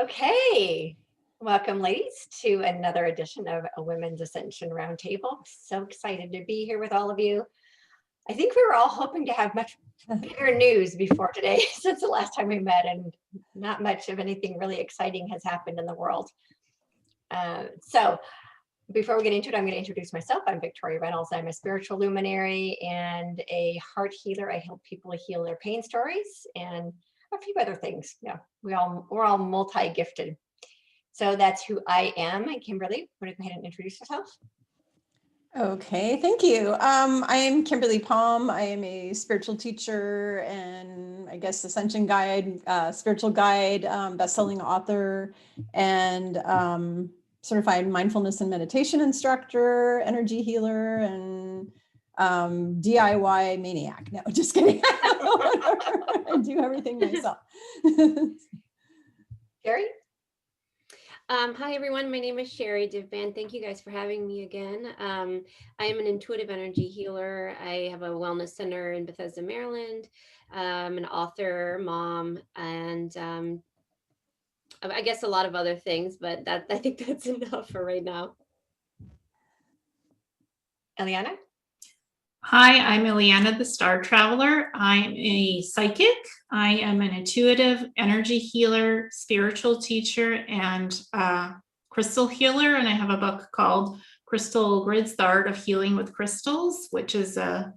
Okay, welcome ladies to another edition of a Women's Ascension Roundtable. So excited to be here with all of you. I think we were all hoping to have much bigger news before today since the last time we met, and not much of anything really exciting has happened in the world. So before we get into it, I'm going to introduce myself. I'm Victoria Reynolds. I'm a spiritual luminary and a heart healer. I help people heal their pain stories and a few other things. Yeah, we're all multi-gifted. So that's who I am. And Kimberly, want to go ahead and introduce yourself? Okay, thank you. I am Kimberly Palm. I am a spiritual teacher and I guess Ascension guide, spiritual guide, best-selling author, and certified mindfulness and meditation instructor, energy healer, and DIY maniac. No, just kidding. I do everything myself. Sherri? Hi, everyone. My name is Sherri Divband. Thank you guys for having me again. I am an intuitive energy healer. I have a wellness center in Bethesda, Maryland. I'm an author, mom, and I guess a lot of other things, but I think that's enough for right now. Ileana? Hi, I'm Ileana, the Star Traveler. I'm a psychic. I am an intuitive energy healer, spiritual teacher, and crystal healer. And I have a book called Crystal Grids, The Art of Healing with Crystals, which is a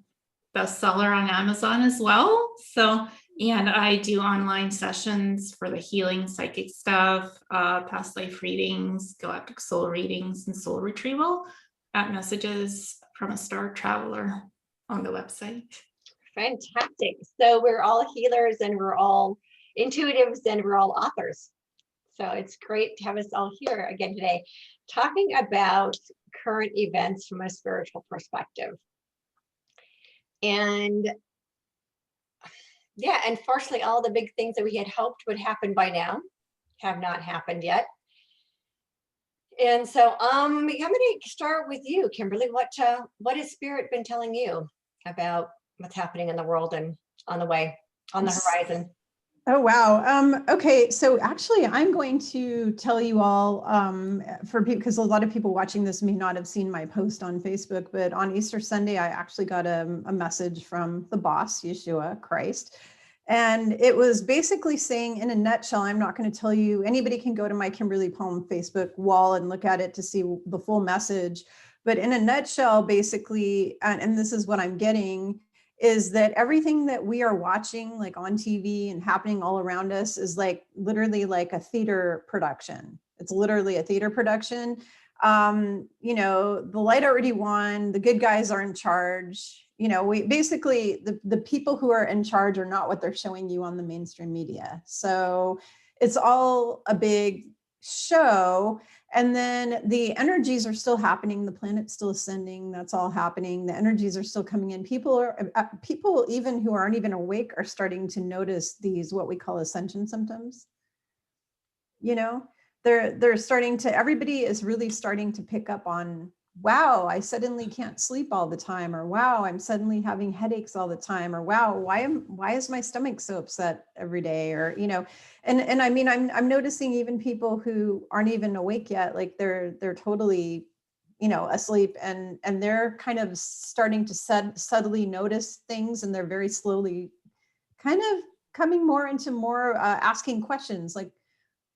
bestseller on Amazon as well. And I do online sessions for the healing psychic stuff, past life readings, galactic soul readings, and soul retrieval at Messages from a Star Traveler on the website. Fantastic. So we're all healers and we're all intuitives and we're all authors. So it's great to have us all here again today, talking about current events from a spiritual perspective. And yeah, unfortunately, all the big things that we had hoped would happen by now have not happened yet. And so I'm going to start with you, Kimberly. What has Spirit been telling you about what's happening in the world and on the horizon? Oh, wow. Okay, so actually, I'm going to tell you all, for people, because a lot of people watching this may not have seen my post on Facebook, but on Easter Sunday, I actually got a message from the boss, Yeshua, Christ. And it was basically saying, in a nutshell, I'm not going to tell you, anybody can go to my Kimberly Palm Facebook wall and look at it to see the full message. But in a nutshell, basically, and this is what I'm getting, is that everything that we are watching, like on TV and happening all around us, is like literally like a theater production. It's literally a theater production. The light already won. The good guys are in charge. We basically, the people who are in charge are not what they're showing you on the mainstream media. So it's all a big show. And then the energies are still happening. The planet's still ascending. That's all happening. The energies are still coming in. People even who aren't even awake are starting to notice these, what we call ascension symptoms. They're starting to, everybody is really starting to pick up on, wow, I suddenly can't sleep all the time, or wow, I'm suddenly having headaches all the time, or wow, why is my stomach so upset every day, or and I mean, I'm noticing even people who aren't even awake yet, like they're totally asleep, and they're kind of starting to subtly notice things, and they're very slowly kind of coming more into asking questions like,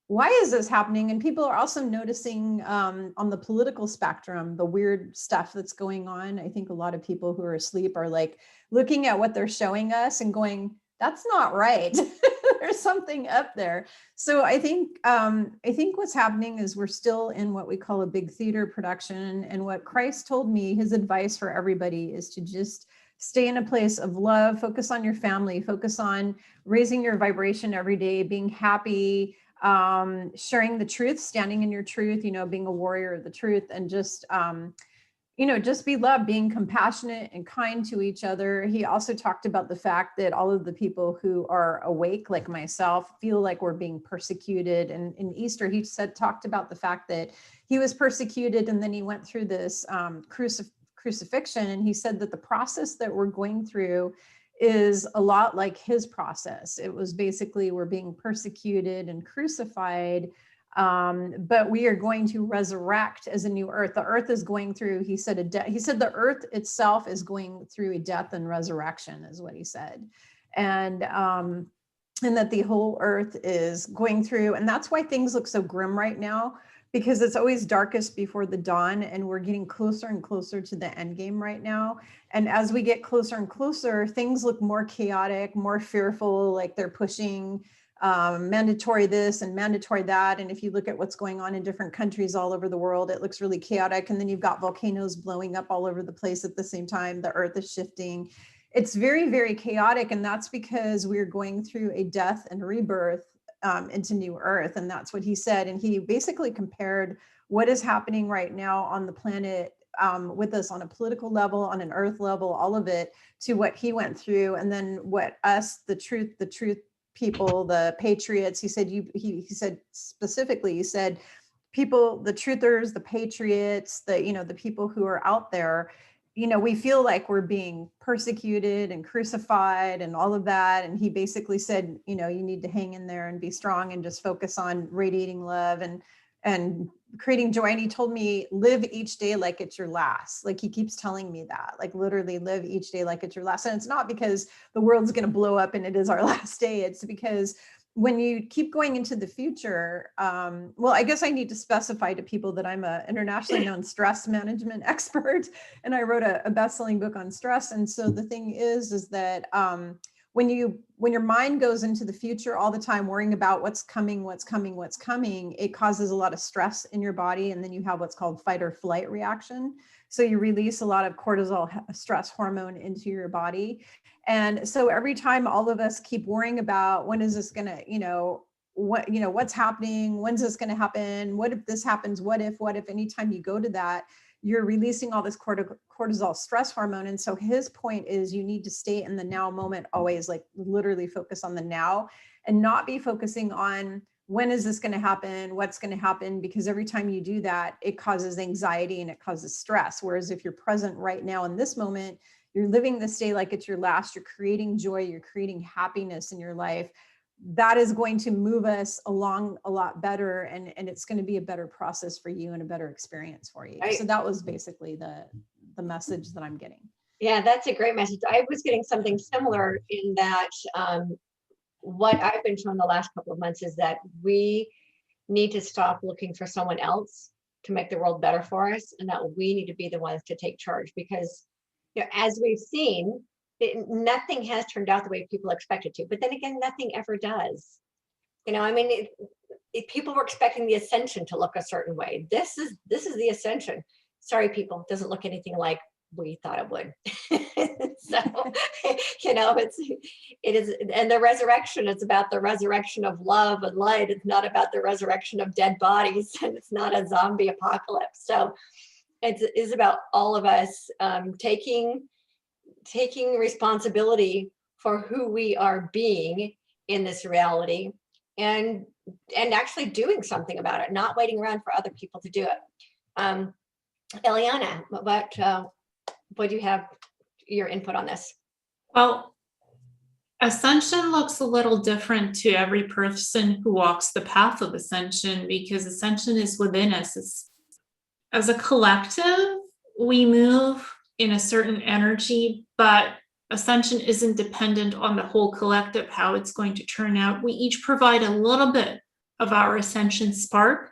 why is this happening? And people are also noticing on the political spectrum, the weird stuff that's going on. I think a lot of people who are asleep are like looking at what they're showing us and going, that's not right. There's something up there. So I think what's happening is we're still in what we call a big theater production. And what Christ told me, his advice for everybody is to just stay in a place of love, focus on your family, focus on raising your vibration every day, being happy, sharing the truth, standing in your truth, being a warrior of the truth, and just be loved, being compassionate and kind to each other. He also talked about the fact that all of the people who are awake, like myself, feel like we're being persecuted. And in Easter, he talked about the fact that he was persecuted, and then he went through this crucifixion, and he said that the process that we're going through is a lot like his process. It was basically, we're being persecuted and crucified, but we are going to resurrect as a new earth. The earth is going through, he said, the earth itself is going through a death and resurrection, is what he said. And that the whole earth is going through, and that's why things look so grim right now, because it's always darkest before the dawn, and we're getting closer and closer to the end game right now. And as we get closer and closer, things look more chaotic, more fearful, like they're pushing mandatory this and mandatory that. And if you look at what's going on in different countries all over the world, it looks really chaotic. And then you've got volcanoes blowing up all over the place at the same time. The earth is shifting. It's very, very chaotic. And that's because we're going through a death and rebirth into new earth. And that's what he said. And he basically compared what is happening right now on the planet with us on a political level, on an earth level, all of it, to what he went through. And then what us, the truth people, the patriots, he said, he said specifically, he said, people, the truthers, the patriots, the people who are out there, we feel like we're being persecuted and crucified and all of that. And he basically said, you need to hang in there and be strong and just focus on radiating love and creating joy. And he told me, live each day like it's your last. Like, he keeps telling me that, like, literally live each day like it's your last. And it's not because the world's going to blow up and it is our last day. It's because when you keep going into the future, well, I guess I need to specify to people that I'm an internationally known stress management expert, and I wrote a best-selling book on stress. And so the thing is that when your mind goes into the future all the time, worrying about what's coming, it causes a lot of stress in your body. And then you have what's called fight or flight reaction. So you release a lot of cortisol, stress hormone, into your body. And so every time all of us keep worrying about when is this going to, what's happening? When's this going to happen? What if this happens? What if, anytime you go to that, you're releasing all this cortisol stress hormone. And so his point is, you need to stay in the now moment, always, like literally focus on the now and not be focusing on when is this going to happen? What's going to happen? Because every time you do that, it causes anxiety and it causes stress. Whereas if you're present right now in this moment, you're living this day like it's your last, you're creating joy, you're creating happiness in your life. That is going to move us along a lot better, and it's going to be a better process for you and a better experience for you. So that was basically the message that I'm getting. Yeah, that's a great message. I was getting something similar in that what I've been shown the last couple of months is that we need to stop looking for someone else to make the world better for us, and that we need to be the ones to take charge, because as we've seen, nothing has turned out the way people expected to. But then again, nothing ever does. People were expecting the Ascension to look a certain way. This is the Ascension. Sorry, people, it doesn't look anything like we thought it would. So, it is, and the resurrection is about the resurrection of love and light. It's not about the resurrection of dead bodies, and it's not a zombie apocalypse. So it is about all of us taking responsibility for who we are being in this reality, and actually doing something about it, not waiting around for other people to do it. Ileana, what do you have your input on this? Well, Ascension looks a little different to every person who walks the path of Ascension, because Ascension is within us. As a collective, we move in a certain energy, but Ascension isn't dependent on the whole collective, how it's going to turn out. We each provide a little bit of our Ascension spark.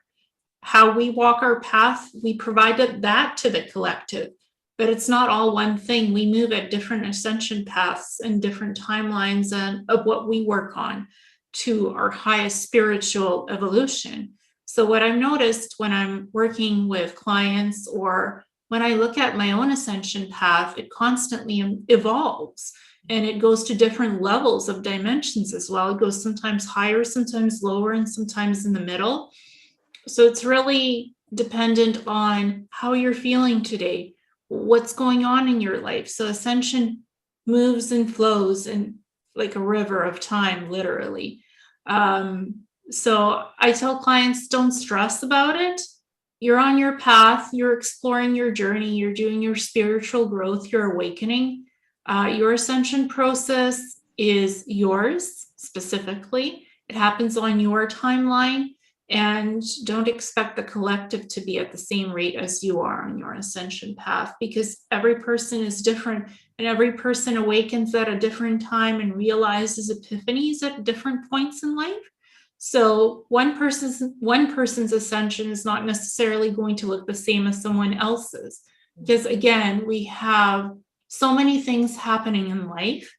How we walk our path, we provided that to the collective, but it's not all one thing. We move at different Ascension paths and different timelines of what we work on to our highest spiritual evolution. So what I've noticed when I'm working with clients, or when I look at my own Ascension path, it constantly evolves, and it goes to different levels of dimensions as well. It goes sometimes higher, sometimes lower, and sometimes in the middle. So it's really dependent on how you're feeling today, what's going on in your life. So Ascension moves and flows in like a river of time, literally. So I tell clients, don't stress about it. You're on your path, you're exploring your journey, you're doing your spiritual growth, you're awakening. Your ascension process is yours specifically. It happens on your timeline, and don't expect the collective to be at the same rate as you are on your ascension path, because every person is different and every person awakens at a different time and realizes epiphanies at different points in life. So one person's ascension is not necessarily going to look the same as someone else's, because again, we have so many things happening in life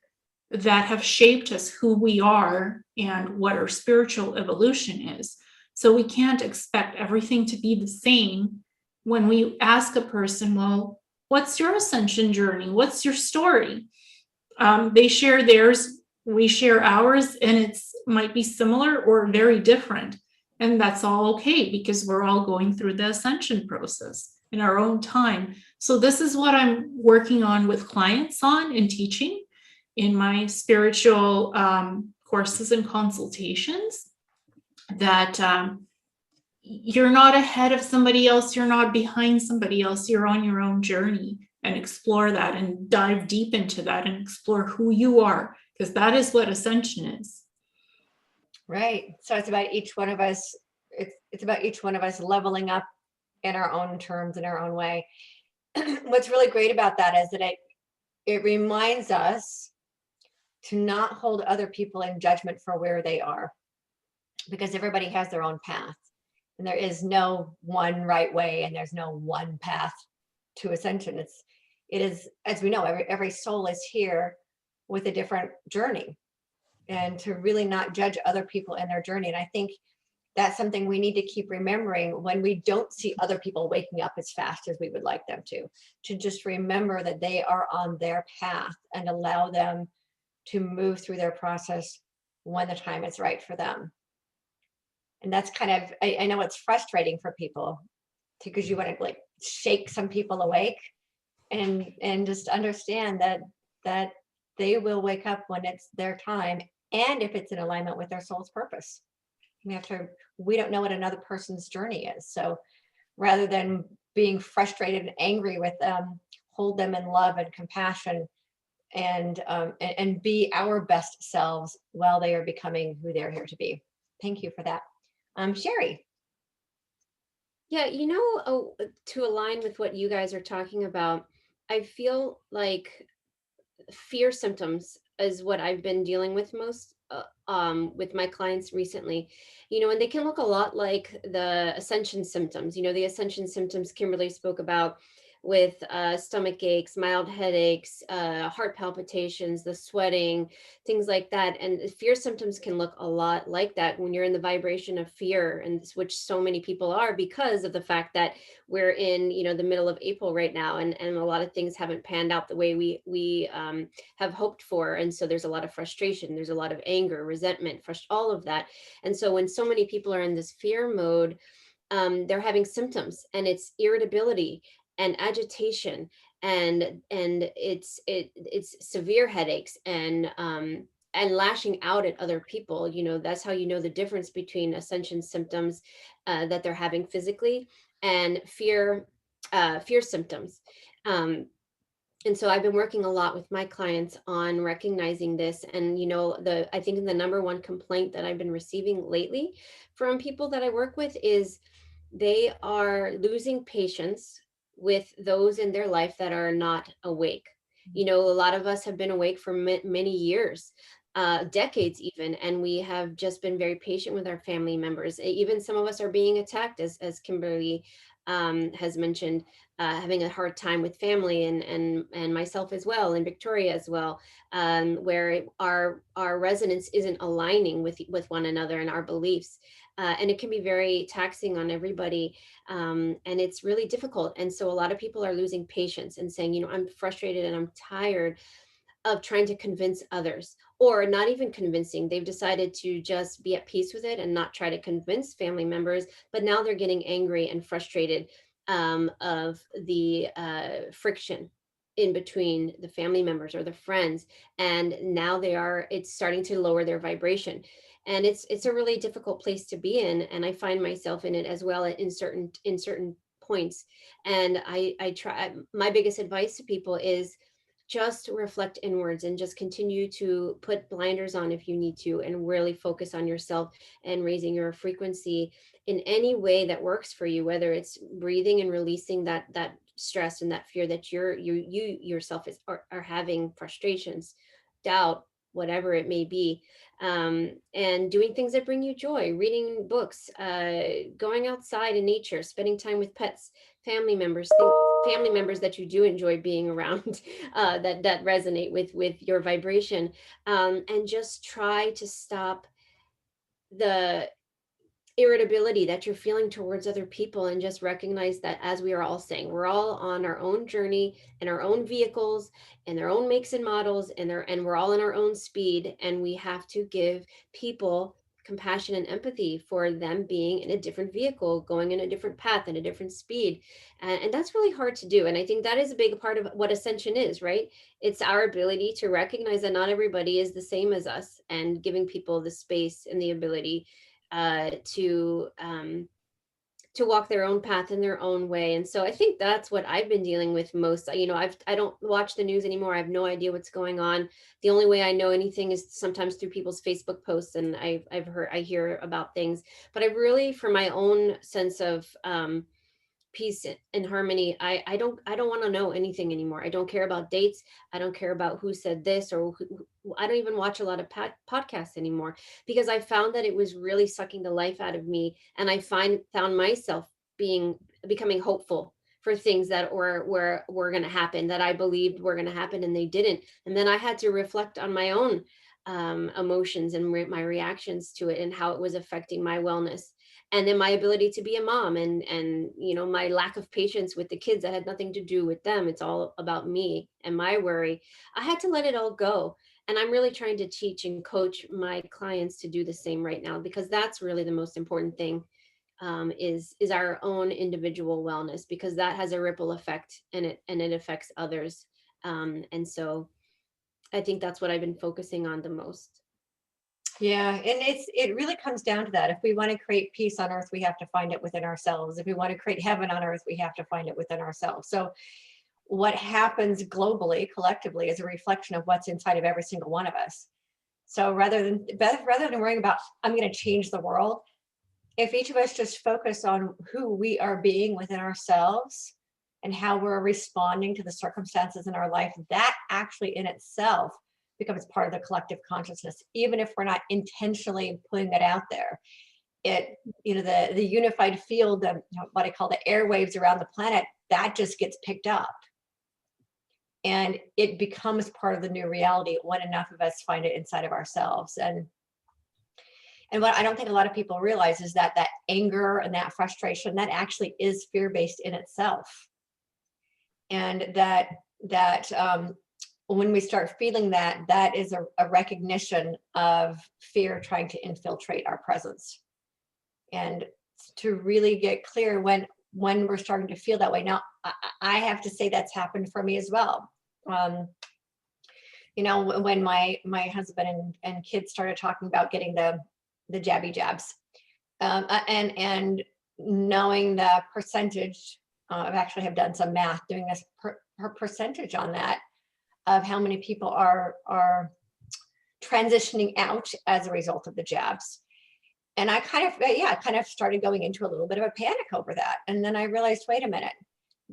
that have shaped us, who we are and what our spiritual evolution is. So we can't expect everything to be the same. When we ask a person, well, what's your ascension journey? What's your story? They share theirs, we share ours, and it's might be similar or very different. And that's all okay, because we're all going through the ascension process in our own time. So this is what I'm working on with clients on and teaching in my spiritual courses and consultations, that you're not ahead of somebody else, you're not behind somebody else, you're on your own journey, and explore that and dive deep into that and explore who you are, because that is what ascension is. Right. So it's about each one of us. It's about each one of us leveling up in our own terms, in our own way. What's really great about that is that it reminds us to not hold other people in judgment for where they are, because everybody has their own path, and there is no one right way, and there's no one path to ascension. It is, as we know, every soul is here with a different journey, and to really not judge other people in their journey. And I think that's something we need to keep remembering when we don't see other people waking up as fast as we would like them to just remember that they are on their path and allow them to move through their process when the time is right for them. And that's kind of, I know it's frustrating for people because you want to like shake some people awake, and just understand that they will wake up when it's their time, and if it's in alignment with their soul's purpose. We don't know what another person's journey is. So rather than being frustrated and angry with them, hold them in love and compassion, and be our best selves while they are becoming who they're here to be. Thank you for that. Sherri. Yeah, to align with what you guys are talking about, I feel like fear symptoms is what I've been dealing with most with my clients recently. And they can look a lot like the ascension symptoms. The ascension symptoms Kimberly spoke about, with stomach aches, mild headaches, heart palpitations, the sweating, things like that. And fear symptoms can look a lot like that when you're in the vibration of fear, and which so many people are, because of the fact that we're in the middle of April right now, and a lot of things haven't panned out the way we have hoped for. And so there's a lot of frustration, there's a lot of anger, resentment, all of that. And so when so many people are in this fear mode, they're having symptoms, and it's irritability and agitation, and it's severe headaches, and lashing out at other people. That's how the difference between ascension symptoms that they're having physically, and fear symptoms. And so I've been working a lot with my clients on recognizing this. And, I think the number one complaint that I've been receiving lately from people that I work with is they are losing patience with those in their life that are not awake. A lot of us have been awake for many years, decades even, and we have just been very patient with our family members. Even some of us are being attacked, as Kimberly has mentioned, having a hard time with family, and myself as well, and Victoria as well, where our resonance isn't aligning with one another and our beliefs. And it can be very taxing on everybody. And it's really difficult. And so a lot of people are losing patience and saying, I'm frustrated and I'm tired of trying to convince others, or not even convincing. They've decided to just be at peace with it and not try to convince family members. But now they're getting angry and frustrated of the friction in between the family members or the friends. And now it's starting to lower their vibration. And it's a really difficult place to be in. And I find myself in it as well in certain points. And I try, my biggest advice to people is just reflect inwards and just continue to put blinders on if you need to, and really focus on yourself and raising your frequency in any way that works for you, whether it's breathing and releasing that stress and that fear that you yourself are having, frustrations, doubt, whatever it may be, and doing things that bring you joy, reading books, going outside in nature, spending time with pets, family members that you do enjoy being around, that resonate with your vibration, and just try to stop the irritability that you're feeling towards other people, and just recognize that, as we are all saying, we're all on our own journey in our own vehicles and their own makes and models, and we're all in our own speed, and we have to give people compassion and empathy for them being in a different vehicle, going in a different path and a different speed, and that's really hard to do. And I think that is a big part of what Ascension is, right? It's our ability to recognize that not everybody is the same as us, and giving people the space and the ability to walk their own path in their own way. And so I think that's what I've been dealing with most. I don't watch the news anymore. I have no idea what's going on. The only way I know anything is sometimes through people's Facebook posts, and I hear about things. But I really, for my own sense of peace and harmony, I don't want to know anything anymore. I don't care about dates. I don't care about who said this, or I don't even watch a lot of podcasts anymore, because I found that it was really sucking the life out of me, and I found myself becoming hopeful for things that were going to happen, that I believed were going to happen, and they didn't. And then I had to reflect on my own emotions and my reactions to it, and how it was affecting my wellness, and then my ability to be a mom, and my lack of patience with the kids that had nothing to do with them. It's all about me and my worry. I had to let it all go. And I'm really trying to teach and coach my clients to do the same right now, because that's really the most important thing, is our own individual wellness, because that has a ripple effect, and it affects others. And so I think that's what I've been focusing on the most. Yeah, and it really comes down to that. If we want to create peace on earth, we have to find it within ourselves. If we want to create heaven on earth, we have to find it within ourselves. So what happens globally, collectively, is a reflection of what's inside of every single one of us. So rather than worrying about, I'm going to change the world, if each of us just focus on who we are being within ourselves and how we're responding to the circumstances in our life, that actually in itself becomes part of the collective consciousness, even if we're not intentionally putting it out there. It, the unified field of what I call the airwaves around the planet, that just gets picked up. And it becomes part of the new reality when enough of us find it inside of ourselves. And what I don't think a lot of people realize is that anger and that frustration, that actually is fear-based in itself. And that when we start feeling that is a recognition of fear trying to infiltrate our presence. And to really get clear when we're starting to feel that way. Now, I have to say that's happened for me as well. When my husband and kids started talking about getting the jabby jabs, and knowing the percentage, I've actually have done some math doing this per percentage on that, of how many people are transitioning out as a result of the jabs. And I kind of started going into a little bit of a panic over that. And then I realized, wait a minute,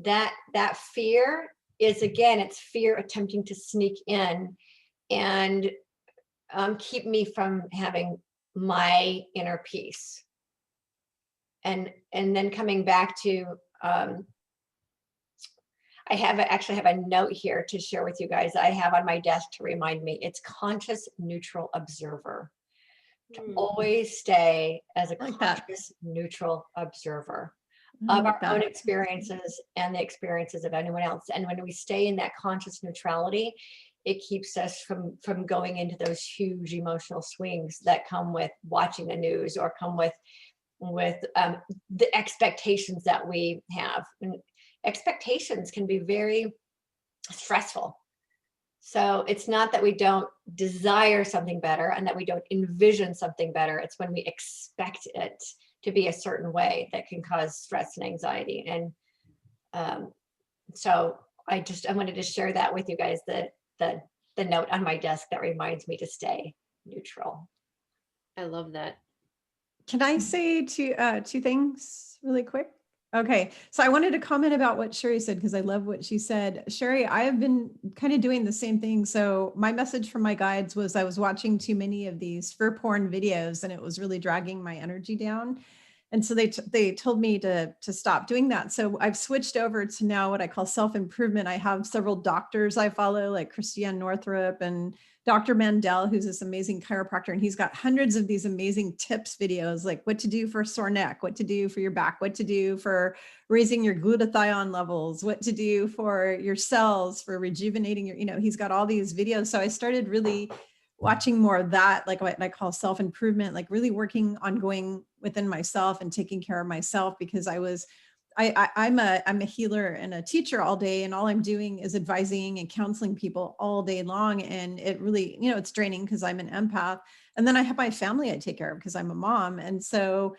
that fear is, again, it's fear attempting to sneak in and keep me from having my inner peace. And then coming back to, I actually have a note here to share with you guys. I have on my desk to remind me, it's conscious neutral observer. To always stay as a conscious neutral observer of our own experiences and the experiences of anyone else. And when we stay in that conscious neutrality, it keeps us from going into those huge emotional swings that come with watching the news, or come with the expectations that we have. And expectations can be very stressful. So it's not that we don't desire something better and that we don't envision something better. It's when we expect it to be a certain way that can cause stress and anxiety. And so I wanted to share that with you guys, the note on my desk that reminds me to stay neutral. I love that. Can I say two things really quick? Okay, so I wanted to comment about what Sherri said because I love what she said. Sherri, I have been kind of doing the same thing. So my message from my guides was I was watching too many of these fear porn videos and it was really dragging my energy down. And so they told me to stop doing that. So I've switched over to now what I call self-improvement. I have several doctors I follow, like Christiane Northrup and Dr. Mandel, who's this amazing chiropractor, and he's got hundreds of these amazing tips videos, like what to do for a sore neck, what to do for your back, what to do for raising your glutathione levels, what to do for your cells, for rejuvenating your, he's got all these videos. So I started really watching more of that, like what I call self-improvement, like really working on going within myself and taking care of myself, because I'm a healer and a teacher all day, and all I'm doing is advising and counseling people all day long. And it really, it's draining because I'm an empath. And then I have my family I take care of because I'm a mom. And so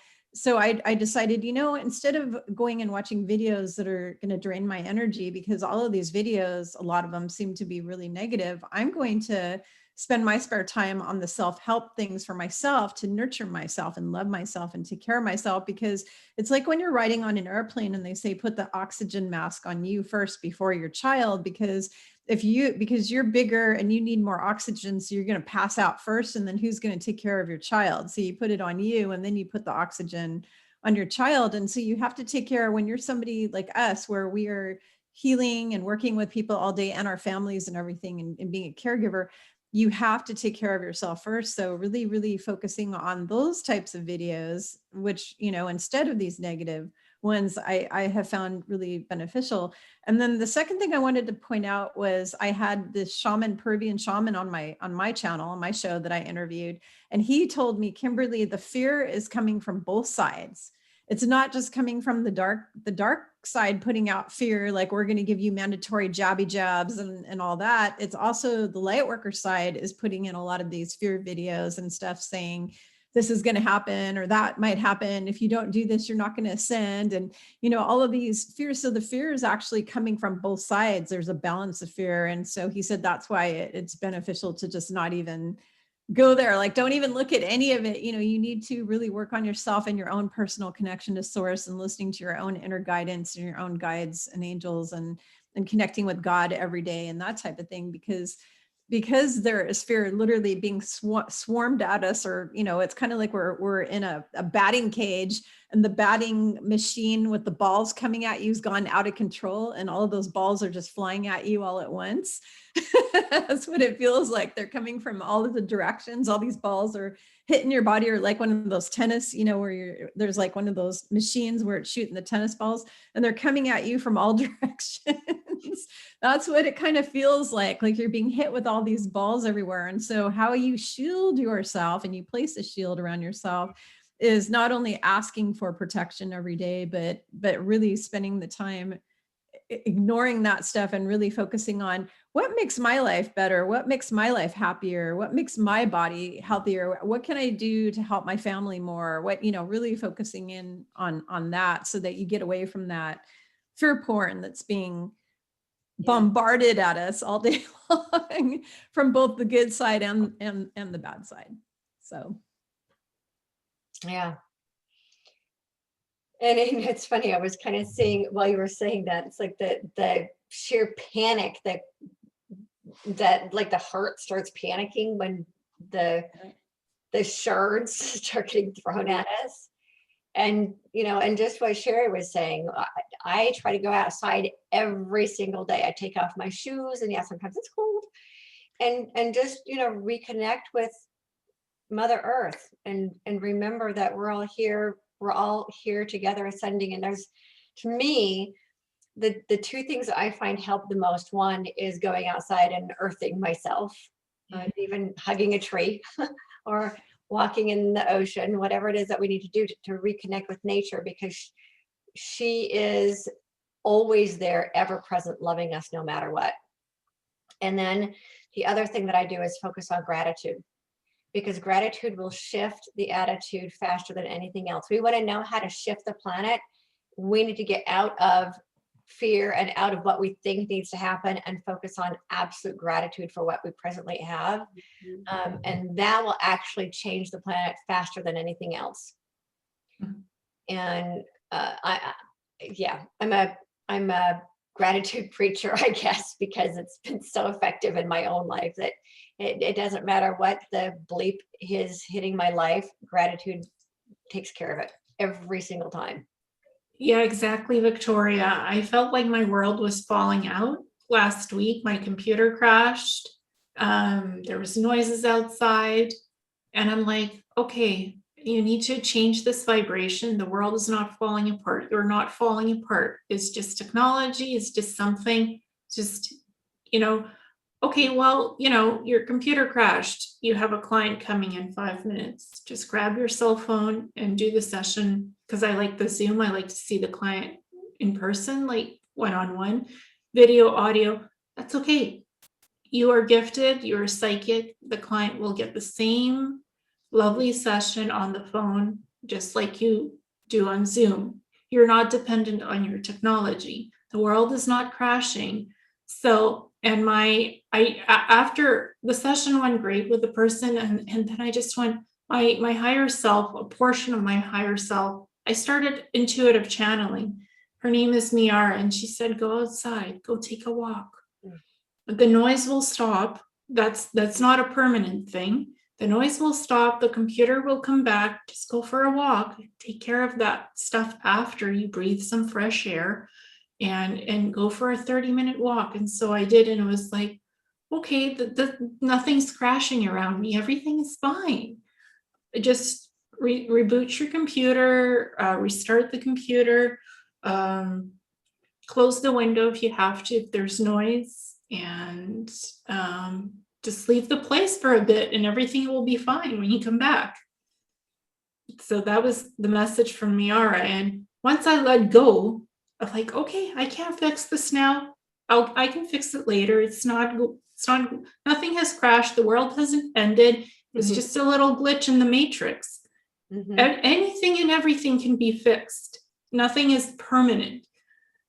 I decided, instead of going and watching videos that are going to drain my energy, because all of these videos, a lot of them seem to be really negative, I'm going to spend my spare time on the self-help things for myself, to nurture myself and love myself and take care of myself. Because it's like when you're riding on an airplane and they say, put the oxygen mask on you first before your child, because you're bigger and you need more oxygen, so you're going to pass out first, and then who's going to take care of your child? So you put it on you, and then you put the oxygen on your child. And so you have to take care, when you're somebody like us, where we are healing and working with people all day and our families and everything, and being a caregiver, you have to take care of yourself first. So really, really focusing on those types of videos, which, instead of these negative ones, I have found really beneficial. And then the second thing I wanted to point out was I had this Peruvian shaman on my channel, on my show, that I interviewed. And he told me, Kimberly, the fear is coming from both sides. It's not just coming from the dark side, putting out fear, like we're going to give you mandatory jabby jabs and all that. It's also the light worker side is putting in a lot of these fear videos and stuff, saying this is going to happen, or that might happen. If you don't do this, you're not going to ascend. And, all of these fears. So the fear is actually coming from both sides. There's a balance of fear. And so he said, that's why it's beneficial to just not even go there. Like, don't even look at any of it. You need to really work on yourself and your own personal connection to source, and listening to your own inner guidance and your own guides and angels, and connecting with God every day and that type of thing, because there is fear literally being swarmed at us, or, it's kind of like we're in a batting cage, and the batting machine with the balls coming at you has gone out of control, and all of those balls are just flying at you all at once. That's what it feels like. They're coming from all of the directions. All these balls are hitting your body, or like one of those tennis, where there's like one of those machines where it's shooting the tennis balls, and they're coming at you from all directions. That's what it kind of feels like you're being hit with all these balls everywhere. And so how you shield yourself, and you place a shield around yourself, is not only asking for protection every day, but really spending the time ignoring that stuff and really focusing on what makes my life better, what makes my life happier, what makes my body healthier, what can I do to help my family more, what, really focusing in on that, so that you get away from that fear porn that's being bombarded at us all day long from both the good side and the bad side. So Yeah. And it's funny, I was kind of seeing while you were saying that, it's like the sheer panic that like the heart starts panicking when the shards start getting thrown at us. And, and just what Sherri was saying, I try to go outside every single day. I take off my shoes, and sometimes it's cold, and just, reconnect with Mother Earth, and remember that we're all here together ascending. And there's, to me, the two things that I find help the most. One is going outside and earthing myself, even hugging a tree or walking in the ocean, whatever it is that we need to do to reconnect with nature, because she is always there, ever present, loving us no matter what. And then the other thing that I do is focus on gratitude, because gratitude will shift the attitude faster than anything else. We want to know how to shift the planet. We need to get out of fear and out of what we think needs to happen and focus on absolute gratitude for what we presently have. And that will actually change the planet faster than anything else. And I'm a gratitude preacher, I guess, because it's been so effective in my own life that it doesn't matter what the bleep is hitting my life, gratitude takes care of it every single time. Yeah, exactly, Victoria. I felt like my world was falling out last week. My computer crashed. There was noises outside, and I'm like, okay, you need to change this vibration. The world is not falling apart. You're not falling apart. It's just technology. It's just something, just, okay, well, your computer crashed. You have a client coming in 5 minutes. Just grab your cell phone and do the session. Because I like the Zoom. I like to see the client in person, like one-on-one, video, audio. That's okay. You are gifted. You're psychic. The client will get the same lovely session on the phone, just like you do on Zoom. You're not dependent on your technology. The world is not crashing. So, and after the session went great with the person, and then I just went, my higher self, a portion of my higher self, I started intuitive channeling. Her name is Miara, and she said, go outside, go take a walk. The noise will stop. That's not a permanent thing. The noise will stop. The computer will come back. Just go for a walk. Take care of that stuff after you breathe some fresh air and go for a 30-minute walk. And so I did, and it was like, okay, nothing's crashing around me. Everything is fine. Just reboot your computer, restart the computer, close the window if you have to, if there's noise, and just leave the place for a bit, and everything will be fine when you come back. So that was the message from Miara. And once I let go of like, okay, I can't fix this now. I can fix it later. It's not, nothing has crashed. The world hasn't ended. It's just a little glitch in the matrix. Anything and everything can be fixed. Nothing is permanent.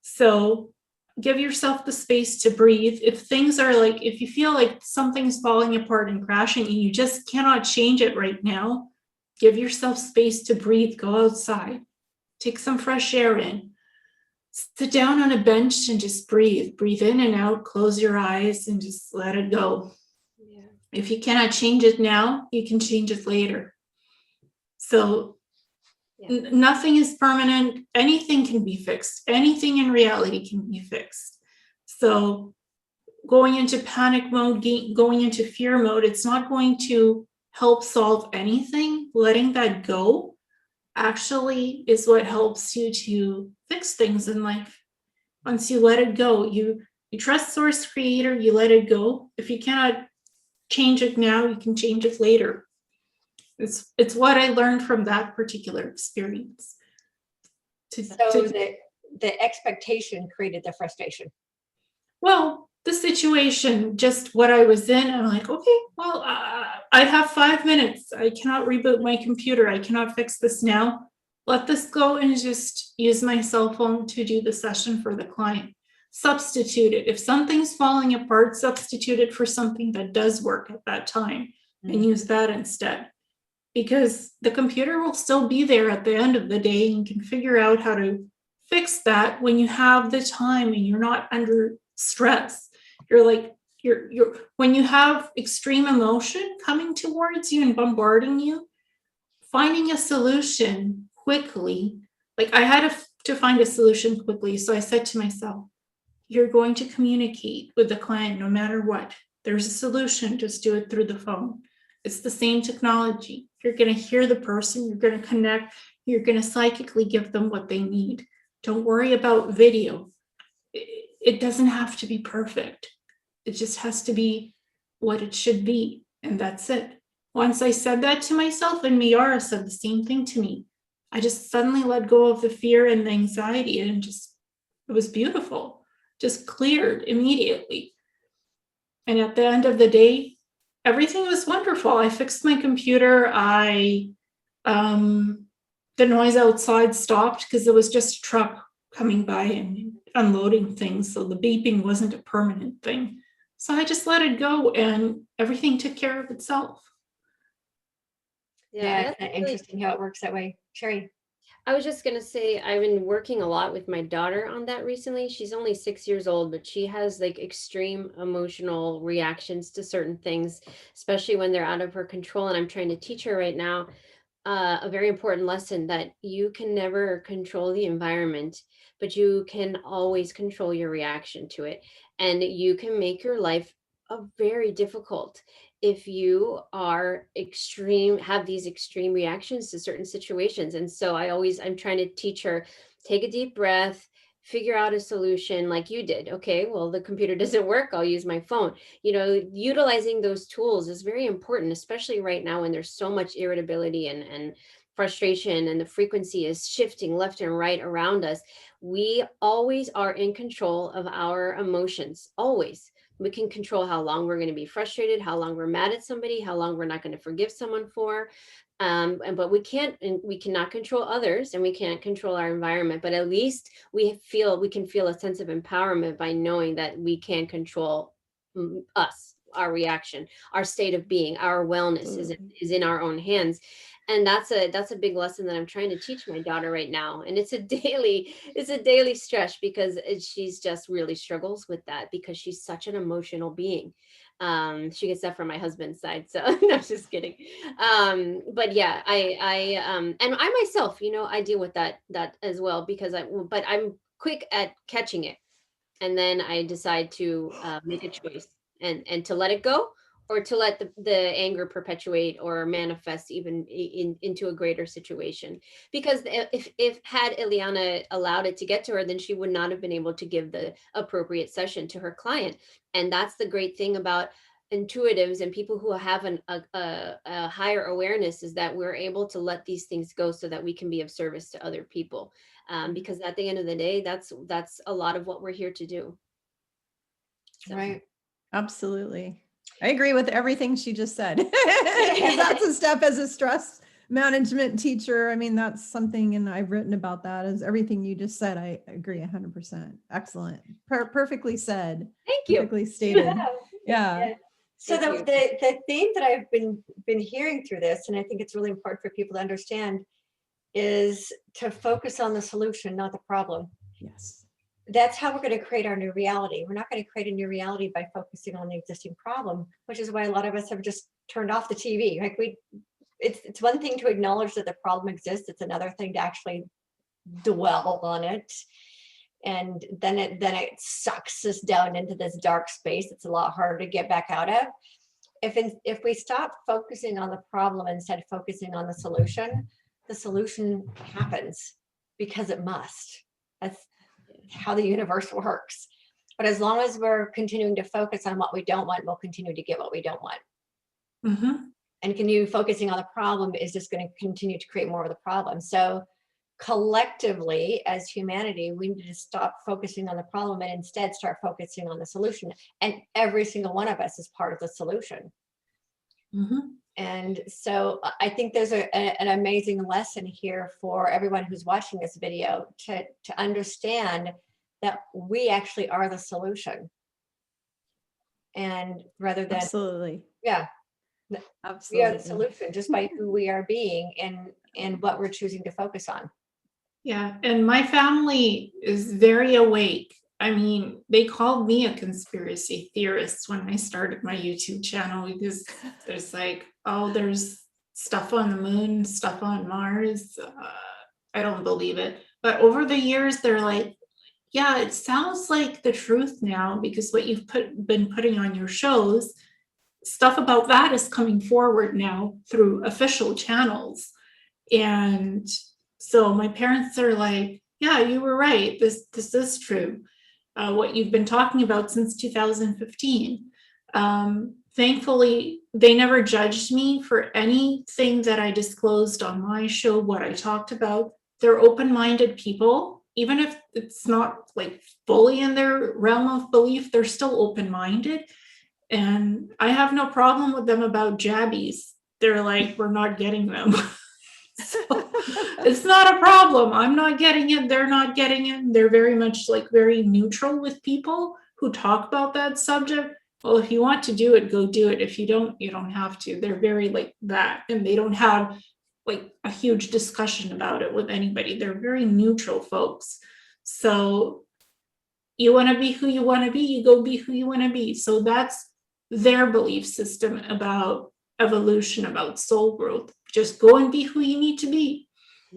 So give yourself the space to breathe. If things are like, if you feel like something's falling apart and crashing and you just cannot change it right now, give yourself space to breathe. Go outside, take some fresh air in, sit down on a bench and just breathe. Breathe in and out, close your eyes and just let it go. Yeah. If you cannot change it now, you can change it later. So nothing is permanent. Anything can be fixed. Anything in reality can be fixed. So going into panic mode, going into fear mode, it's not going to help solve anything. Letting that go actually is what helps you to fix things in life. Once you let it go, you trust source creator, you let it go. If you cannot change it now, you can change it later. It's what I learned from that particular experience. The expectation created the frustration. Well, the situation, just what I was in, I'm like, okay, well, I have 5 minutes. I cannot reboot my computer. I cannot fix this now. Let this go and just use my cell phone to do the session for the client. Substitute it. If something's falling apart, substitute it for something that does work at that time and use that instead. Because the computer will still be there at the end of the day, and you can figure out how to fix that when you have the time and you're not under stress. You're when you have extreme emotion coming towards you and bombarding you, finding a solution quickly. Like I had to find a solution quickly. So I said to myself, you're going to communicate with the client no matter what. There's a solution, just do it through the phone. It's the same technology. You're going to hear the person, you're going to connect, you're going to psychically give them what they need. Don't worry about video. It doesn't have to be perfect. It just has to be what it should be. And that's it. Once I said that to myself, and Miara said the same thing to me, I just suddenly let go of the fear and the anxiety, and it was beautiful. Just cleared immediately. And at the end of the day, everything was wonderful. I fixed my computer. The noise outside stopped because there was just a truck coming by, and unloading things. So the beeping wasn't a permanent thing. So I just let it go and everything took care of itself. Yeah, that's kind of really interesting how it works that way. Sherri. I was just going to say, I've been working a lot with my daughter on that recently. She's only 6 years old, but she has like extreme emotional reactions to certain things, especially when they're out of her control. And I'm trying to teach her right now a very important lesson that you can never control the environment, but you can always control your reaction to it. And you can make your life very difficult if you are have these extreme reactions to certain situations. And so I'm trying to teach her, take a deep breath, figure out a solution like you did. Okay, well, the computer doesn't work, I'll use my phone. Utilizing those tools is very important, especially right now when there's so much irritability and frustration, and the frequency is shifting left and right around us. We always are in control of our emotions, always. We can control how long we're going to be frustrated, how long we're mad at somebody, how long we're not going to forgive someone for. But we cannot control others, and we can't control our environment. But at least we can feel a sense of empowerment by knowing that we can control us, our reaction, our state of being, our wellness is in our own hands. And that's a big lesson that I'm trying to teach my daughter right now. And it's a daily stretch, because she's just really struggles with that, because she's such an emotional being. She gets that from my husband's side, so no, just kidding. But yeah, and I myself, I deal with that as well, but I'm quick at catching it, and then I decide to make a choice and to let it go, or to let the anger perpetuate or manifest even into a greater situation. Because if had Ileana allowed it to get to her, then she would not have been able to give the appropriate session to her client. And that's the great thing about intuitives and people who have a higher awareness, is that we're able to let these things go so that we can be of service to other people. Because at the end of the day, that's a lot of what we're here to do. So. Right. Absolutely. I agree with everything she just said. Because that's a step as a stress management teacher. I mean, that's something, and I've written about that, as everything you just said. I agree 100%. Excellent. Perfectly said. Thank you. Perfectly stated. Yeah. So the theme that I've been hearing through this, and I think it's really important for people to understand, is to focus on the solution, not the problem. Yes. That's how we're going to create our new reality. We're not going to create a new reality by focusing on the existing problem, which is why a lot of us have just turned off the TV. Like it's one thing to acknowledge that the problem exists. It's another thing to actually dwell on it. And then it sucks us down into this dark space. It's a lot harder to get back out of. If we stop focusing on the problem, instead of focusing on the solution happens because it must. That's how the universe works. But as long as we're continuing to focus on what we don't want, we'll continue to get what we don't want. Mm-hmm. And continue focusing on the problem is just going to continue to create more of the problem. So collectively, as humanity, we need to stop focusing on the problem and instead start focusing on the solution. And every single one of us is part of the solution. Mm-hmm. And so I think there's an amazing lesson here for everyone who's watching this video to understand that we actually are the solution. And rather than, Absolutely. Yeah, Absolutely. we are the solution just by who we are being and what we're choosing to focus on. Yeah, and my family is very awake. I mean, they called me a conspiracy theorist when I started my YouTube channel, because there's like, oh, there's stuff on the moon, stuff on Mars. I don't believe it. But over the years, they're like, yeah, it sounds like the truth now, because what you've been putting on your shows, stuff about that is coming forward now through official channels. And so my parents are like, yeah, you were right. This is true. What you've been talking about since 2015. Thankfully, they never judged me for anything that I disclosed on my show, what I talked about. They're open-minded people. Even if it's not like fully in their realm of belief, they're still open-minded. And I have no problem with them about jabbies. They're like, we're not getting them. So it's not a problem. I'm not getting it. They're not getting it. They're very much like very neutral with people who talk about that subject. Well, if you want to do it, go do it. If you don't, you don't have to. They're very like that. And they don't have like a huge discussion about it with anybody. They're very neutral folks. So you want to be who you want to be, you go be who you want to be. So that's their belief system about evolution, about soul growth. Just go and be who you need to be.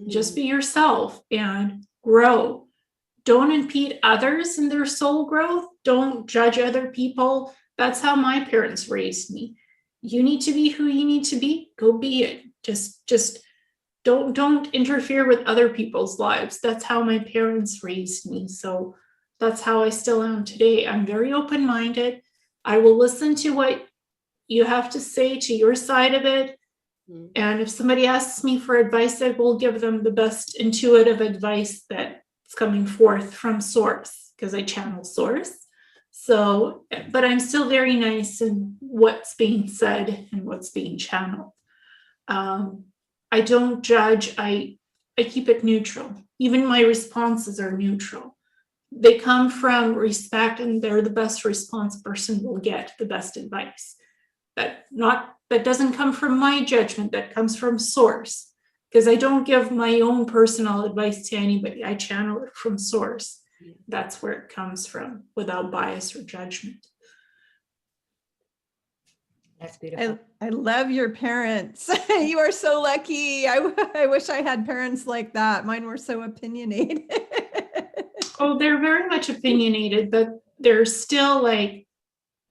Just be yourself and grow. Don't impede others in their soul growth. Don't judge other people. That's how my parents raised me. You need to be who you need to be. Go be it. Just don't interfere with other people's lives. That's how my parents raised me. So that's how I still am today. I'm very open-minded. I will listen to what you have to say, to your side of it. And if somebody asks me for advice, I will give them the best intuitive advice that's coming forth from source, because I channel source. So, but I'm still very nice in what's being said and what's being channeled. I don't judge. I keep it neutral. Even my responses are neutral. They come from respect, and they're the best response person will get, the best advice. That doesn't come from my judgment, that comes from source, because I don't give my own personal advice to anybody. I channel it from source. That's where it comes from, without bias or judgment. That's beautiful. I love your parents. You are so lucky. I wish I had parents like that. Mine were so opinionated. Oh, they're very much opinionated, but they're still like,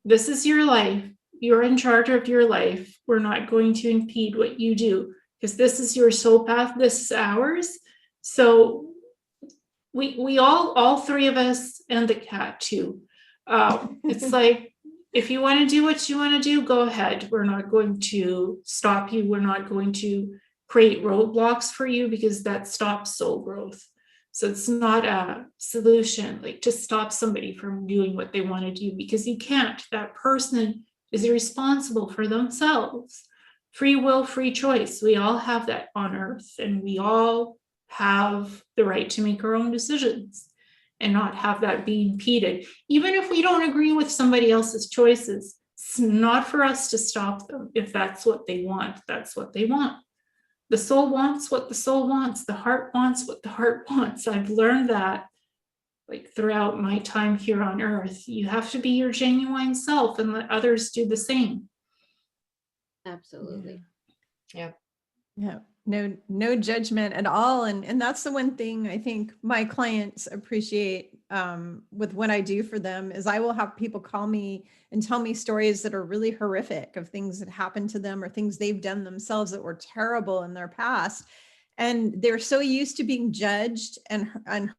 this is your life. You're in charge of your life. We're not going to impede what you do, because this is your soul path. This is ours. So we all three of us, and the cat too. It's like, if you want to do what you want to do, go ahead. We're not going to stop you. We're not going to create roadblocks for you, because that stops soul growth. So it's not a solution like to stop somebody from doing what they want to do, because you can't. That person is responsible for themselves. Free will, free choice. We all have that on earth, and we all have the right to make our own decisions and not have that be impeded. Even if we don't agree with somebody else's choices, it's not for us to stop them. If that's what they want, that's what they want. The soul wants what the soul wants. The heart wants what the heart wants. I've learned that like throughout my time here on earth. You have to be your genuine self and let others do the same. Absolutely. Yeah. Yeah. No judgment at all. And that's the one thing I think my clients appreciate with what I do for them is I will have people call me and tell me stories that are really horrific of things that happened to them or things they've done themselves that were terrible in their past. And they're so used to being judged and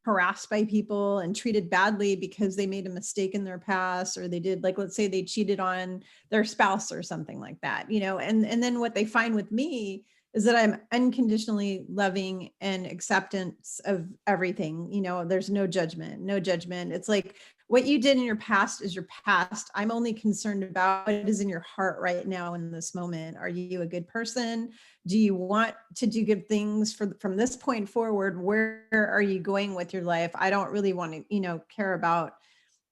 harassed by people and treated badly because they made a mistake in their past, or they did, like, let's say they cheated on their spouse or something like that, you know, and then what they find with me is that I'm unconditionally loving and acceptance of everything. You know, there's no judgment. It's like what you did in your past is your past. I'm only concerned about what is in your heart right now in this moment. Are you a good person? Do you want to do good things from this point forward? Where are you going with your life? I don't really want to, care about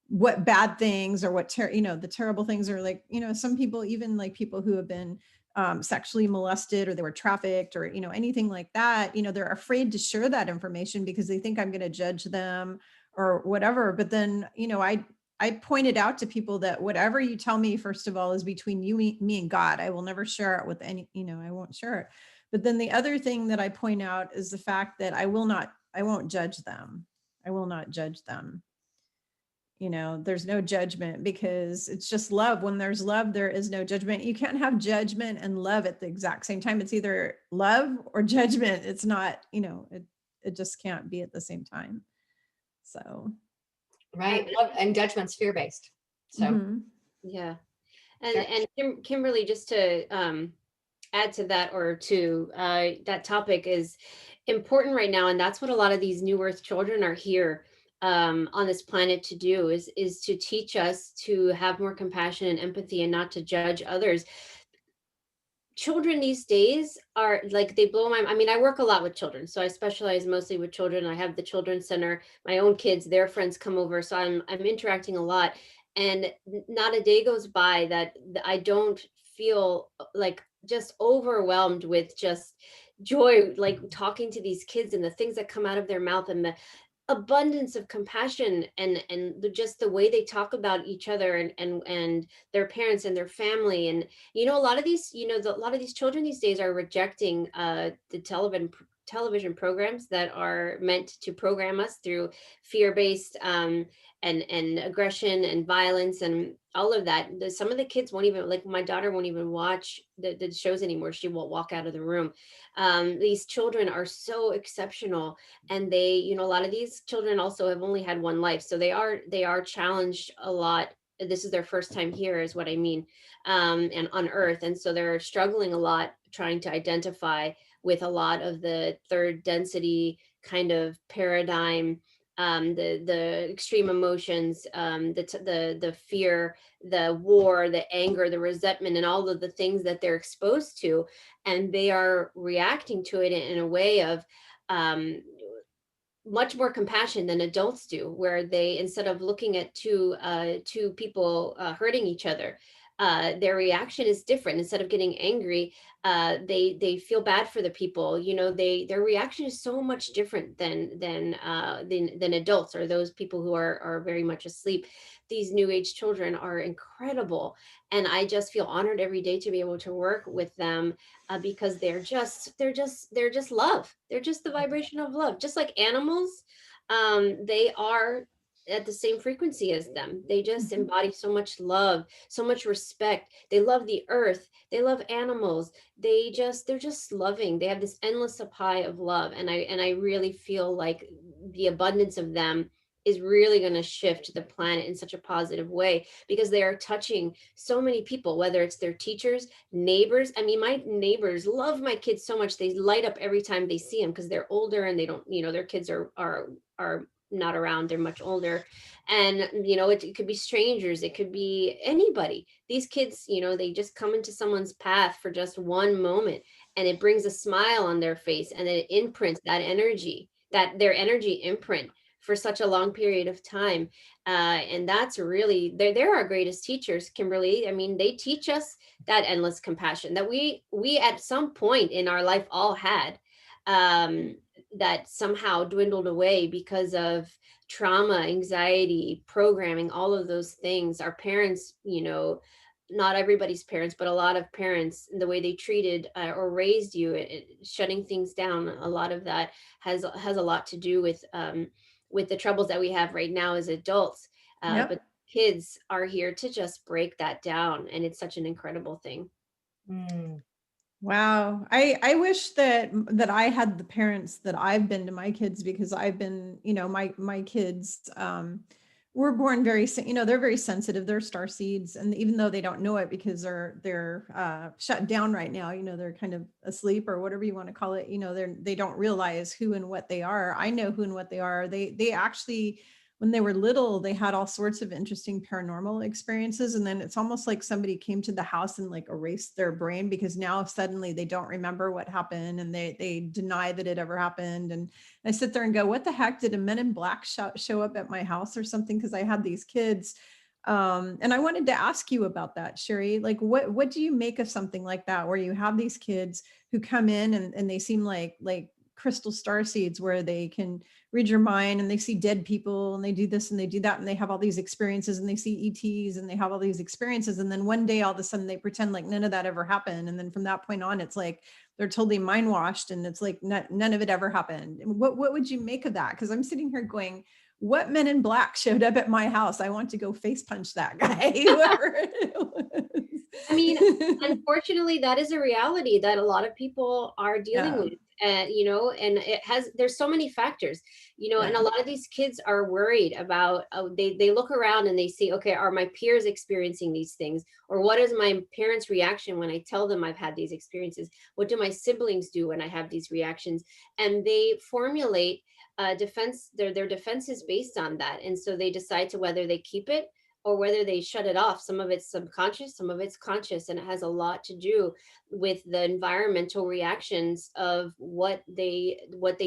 what bad things or what, the terrible things are, like, some people, even like people who have been sexually molested or they were trafficked or, anything like that, they're afraid to share that information because they think I'm going to judge them or whatever. But then, I pointed out to people that whatever you tell me, first of all, is between you, me and God. I will never share it with any, I won't share it. But then the other thing that I point out is the fact that I won't judge them. I will not judge them. There's no judgment because it's just love. When there's love, there is no judgment. You can't have judgment and love at the exact same time. It's either love or judgment. It's not, it just can't be at the same time. So. Right. Love and judgment's fear-based. So yeah. And Kimberly, just to add to that, or to that topic is important right now. And that's what a lot of these New Earth children are here on this planet to do, is to teach us to have more compassion and empathy and not to judge others. children these days are like, they blow my, I mean, I work a lot with children, so I specialize mostly with children. I have the children's center, my own kids, their friends come over, so I'm interacting a lot, and not a day goes by that I don't feel like just overwhelmed with just joy, like talking to these kids and the things that come out of their mouth, and the abundance of compassion, and just the way they talk about each other, and their parents and their family. And a lot of these, a lot of these children these days are rejecting the television programs that are meant to program us through fear-based and aggression and violence and all of that. Some of the kids won't even, like my daughter won't even watch the shows anymore. She won't walk out of the room. These children are so exceptional, and they, a lot of these children also have only had one life, so they are challenged a lot. This is their first time here, is what I mean, and on earth, and so they're struggling a lot trying to identify with a lot of the third density kind of paradigm, the extreme emotions, the fear, the war, the anger, the resentment, and all of the things that they're exposed to, and they are reacting to it in a way of much more compassion than adults do, where they, instead of looking at two people hurting each other, their reaction is different. Instead of getting angry, they feel bad for the people. Their reaction is so much different than adults, or those people who are very much asleep. These new age children are incredible, and I just feel honored every day to be able to work with them, because they're just love. They're just the vibration of love, just like animals. They are at the same frequency as them. They just embody so much love, so much respect. They love the earth. They love animals. They're just loving. They have this endless supply of love, and I really feel like the abundance of them is really going to shift the planet in such a positive way, because they are touching so many people, whether it's their teachers, neighbors. I mean, my neighbors love my kids so much. They light up every time they see them, because they're older and they don't, their kids are not around. They're much older. And, it could be strangers. It could be anybody. These kids, they just come into someone's path for just one moment, and it brings a smile on their face, and then it imprints that energy, that their energy imprint for such a long period of time. And that's really, they're our greatest teachers, Kimberly. I mean, they teach us that endless compassion that we at some point in our life all had, that somehow dwindled away because of trauma, anxiety, programming, all of those things. Our parents, not everybody's parents, but a lot of parents, the way they treated or raised you, shutting things down, a lot of that has a lot to do with the troubles that we have right now as adults. Yep. But kids are here to just break that down, and it's such an incredible thing. Wow. I wish that I had the parents that I've been to my kids, because I've been, my kids were born very, they're very sensitive. They're star seeds. And even though they don't know it, because they're shut down right now, they're kind of asleep, or whatever you want to call it. They don't realize who and what they are. I know who and what they are. They actually, when they were little, they had all sorts of interesting paranormal experiences. And then it's almost like somebody came to the house and like erased their brain, because now suddenly they don't remember what happened, and they deny that it ever happened. And I sit there and go, what the heck, did a Men in Black show up at my house or something? Because I had these kids. And I wanted to ask you about that, Sherri. Like, what do you make of something like that, where you have these kids who come in and they seem like crystal star seeds, where they can read your mind, and they see dead people, and they do this and they do that, and they have all these experiences, and they see ETs, and they have all these experiences, and then one day all of a sudden they pretend like none of that ever happened, and then from that point on it's like they're totally mind washed, and it's like none of it ever happened. What would you make of that? Because I'm sitting here going, what Men in Black showed up at my house? I want to go face punch that guy, whoever it was. I mean, unfortunately, that is a reality that a lot of people are dealing with. And there's so many factors, and a lot of these kids are worried about, they look around and they see, okay, are my peers experiencing these things? Or what is my parents' reaction when I tell them I've had these experiences? What do my siblings do when I have these reactions? And they formulate defense, their defenses based on that. And so they decide to whether they keep it or whether they shut it off. Some of it's subconscious, some of it's conscious, and it has a lot to do with the environmental reactions of what they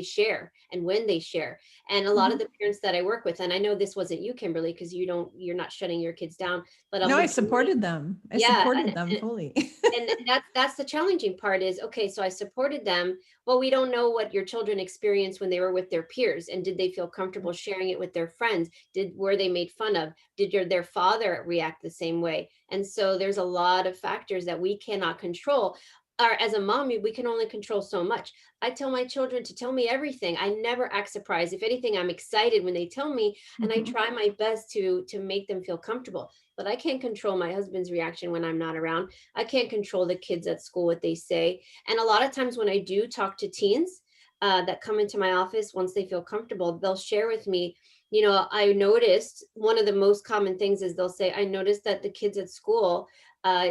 share and when they share. And a lot of the parents that I work with, and I know this wasn't you, Kimberly, because you're not shutting your kids down, but No, I supported them. I supported them fully. and that's the challenging part is, okay, so I supported them, but we don't know what your children experienced when they were with their peers, and did they feel comfortable sharing it with their friends? Were they made fun of? Did their father react the same way? And so there's a lot of factors that we cannot control. Or as a mom, we can only control so much. I tell my children to tell me everything. I never act surprised. If anything, I'm excited when they tell me, and I try my best to make them feel comfortable. But I can't control my husband's reaction when I'm not around. I can't control the kids at school, what they say. And a lot of times when I do talk to teens that come into my office, once they feel comfortable, they'll share with me, I noticed one of the most common things is they'll say, I noticed that the kids at school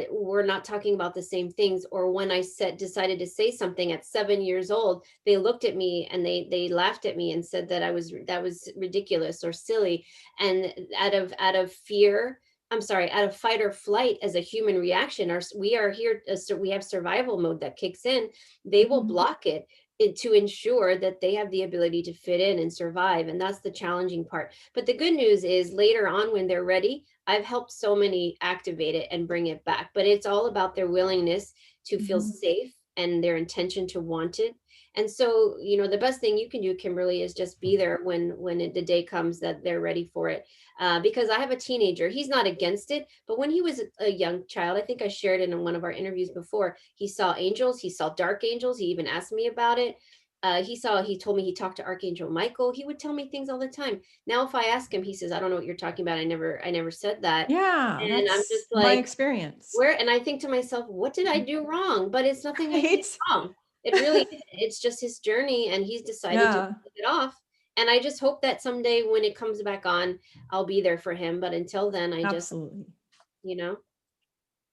we're not talking about the same things. Or when I decided to say something at 7 years old, they looked at me and they laughed at me and said that that was ridiculous or silly. And out of fear, out of fight or flight as a human reaction, we are here, so we have survival mode that kicks in. They will block it to ensure that they have the ability to fit in and survive. And that's the challenging part. But the good news is later on when they're ready, I've helped so many activate it and bring it back. But it's all about their willingness to feel safe and their intention to want it. And so, the best thing you can do, Kimberly, is just be there when the day comes that they're ready for it. Because I have a teenager, he's not against it, but when he was a young child, I think I shared it in one of our interviews before, he saw angels, he saw dark angels. He even asked me about it. He told me he talked to Archangel Michael. He would tell me things all the time. Now, if I ask him, he says, I don't know what you're talking about. I never said that. Yeah. And I'm just like, my experience. And I think to myself, what did I do wrong? But it's nothing I did wrong. It really isn't. It's just his journey, and he's decided to take it off. And I just hope that someday when it comes back on, I'll be there for him. But until then, I Absolutely. just,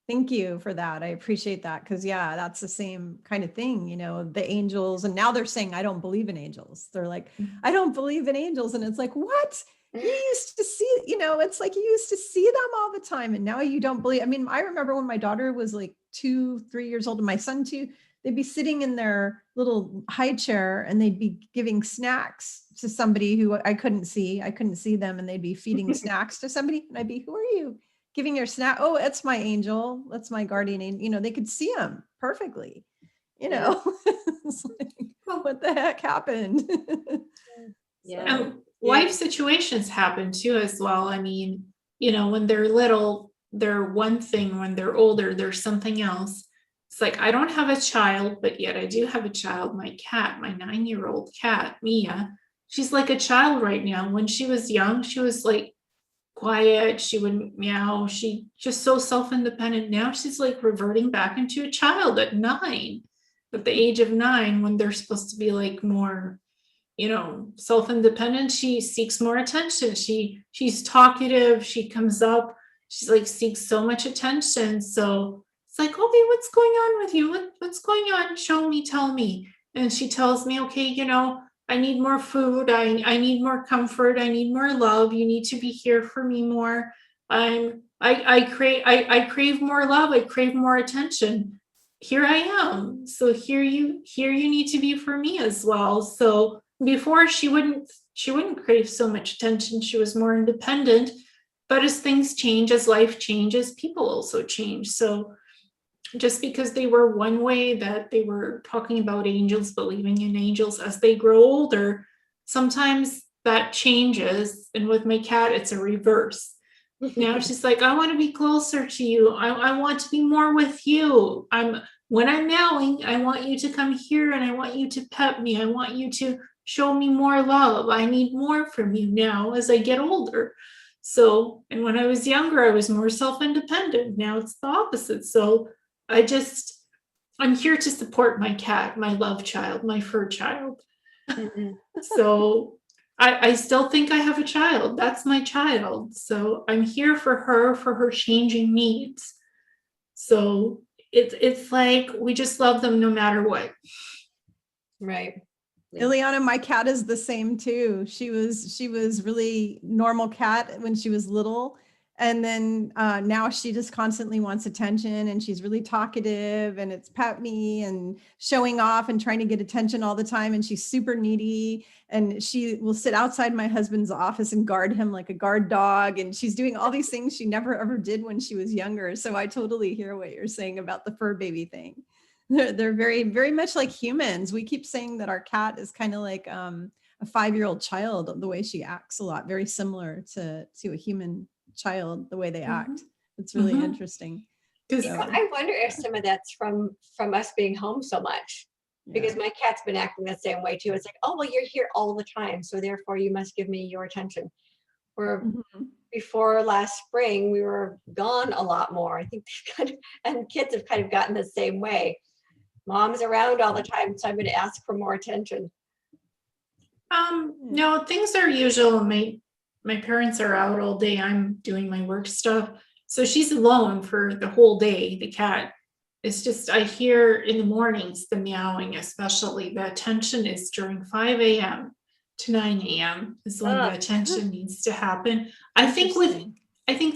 Thank you for that. I appreciate that. Because that's the same kind of thing, the angels. And now they're saying, I don't believe in angels. They're like, I don't believe in angels. And it's like, what? You used to see, it's like you used to see them all the time. And now you don't believe. I mean, I remember when my daughter was like 2-3 years old and my son too, they'd be sitting in their little high chair and they'd be giving snacks to somebody who I couldn't see. I couldn't see them. And they'd be feeding snacks to somebody. And I'd be, who are you? Giving your snack. Oh, it's my angel. That's my guardian angel. They could see him perfectly. It's like, what the heck happened? And life situations happen too as well. I mean, when they're little, they're one thing. When they're older, they're something else. It's like, I don't have a child, but yet I do have a child. My cat, my 9-year-old cat, Mia, she's like a child right now. When she was young, she was like quiet. She wouldn't meow. She just so self-independent. Now she's like reverting back into a child at 9, at the age of 9, when they're supposed to be like more, self-independent. She seeks more attention. She's talkative. She comes up. She's like seeks so much attention. So it's like, okay, what's going on with you? What's going on? Show me, tell me. And she tells me, okay, I need more food. I need more comfort. I need more love. You need to be here for me more. I crave more love. I crave more attention. Here I am. So here you need to be for me as well. So before she wouldn't crave so much attention. She was more independent. But as things change, as life changes, people also change. So just because they were one way, that they were talking about angels, believing in angels, as they grow older, sometimes that changes. And with my cat, it's a reverse. Now she's like, I want to be closer to you. I want to be more with you. When I'm meowing, I want you to come here and I want you to pet me. I want you to show me more love. I need more from you now as I get older. So, and when I was younger, I was more self-independent. Now it's the opposite. So I'm here to support my cat, my love child, my fur child. So I still think I have a child. That's my child. So I'm here for her changing needs. So it's like, we just love them no matter what. Right. Ileana, my cat is the same too. She was really normal cat when she was little. And then now she just constantly wants attention, and she's really talkative, and it's pet me and showing off and trying to get attention all the time. And she's super needy, and she will sit outside my husband's office and guard him like a guard dog. And she's doing all these things she never ever did when she was younger. So I totally hear what you're saying about the fur baby thing. They're very, very much like humans. We keep saying that our cat is kind of like a 5-year-old child, the way she acts a lot, very similar to a human child, the way they act. It's really interesting. So, I wonder if some of that's from us being home so much, because my cat's been acting the same way too. It's like, oh, well, you're here all the time, so therefore you must give me your attention. Where before last spring, we were gone a lot more. I think and kids have kind of gotten the same way. Mom's around all the time, so I'm going to ask for more attention. No, things are usual. My parents are out all day. I'm doing my work stuff. So she's alone for the whole day, the cat. It's just, I hear in the mornings, the meowing, especially the attention is during 5 a.m. to 9 a.m. is when the attention needs to happen. I think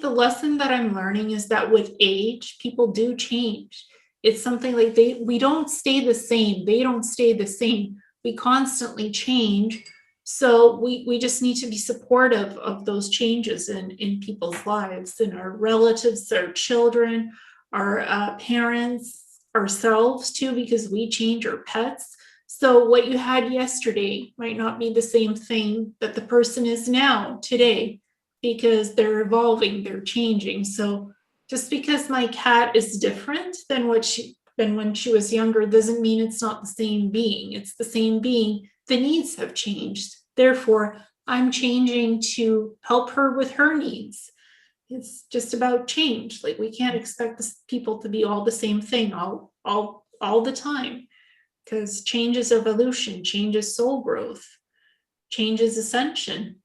the lesson that I'm learning is that with age, people do change. It's something like we don't stay the same. They don't stay the same. We constantly change. So we just need to be supportive of those changes in people's lives, in our relatives, our children, our parents, ourselves too, because we change, our pets. So what you had yesterday might not be the same thing that the person is now today, because they're evolving, they're changing. So just because my cat is different than when she was younger doesn't mean it's not the same being. It's the same being. The needs have changed. Therefore, I'm changing to help her with her needs. It's just about change. Like, we can't expect people to be all the same thing all the time, because change is evolution, change is soul growth, change is ascension.